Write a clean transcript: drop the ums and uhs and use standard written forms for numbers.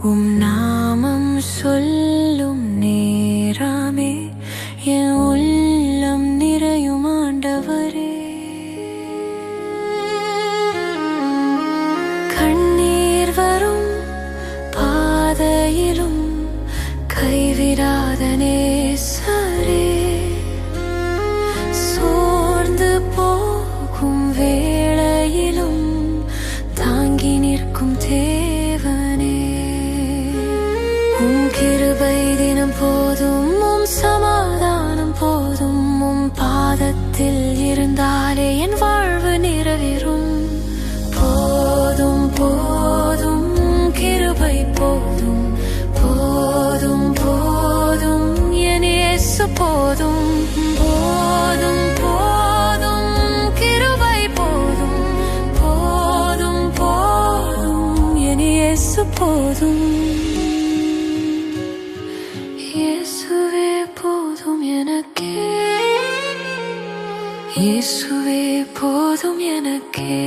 நாமம் சொல்லும் நேரமே என் உள்ளம் நிறையும் ஆண்டவரே. கண்ணீர் வரும் பாதையிலும் கைவிடாத நேசரே, சோர்ந்து போகும் வேளையிலும் தாங்கி நிற்கும் தேவனே. உம் கிருபை தினம் போதும், உம் சமாதானம் போதும், உம் பாதத்தில் இருந்தாலே என் வாழ்வு நிறைவேறும். போதும் போதும் கிருபை போதும், போதும் போதும் என் இயேசு போதும். போதும் போதும் கிருபை போதும், போதும் போதும் என் இயேசு போதும். இயேசுவே போதும் எனக்கே, இயேசுவே போதும் எனக்கே.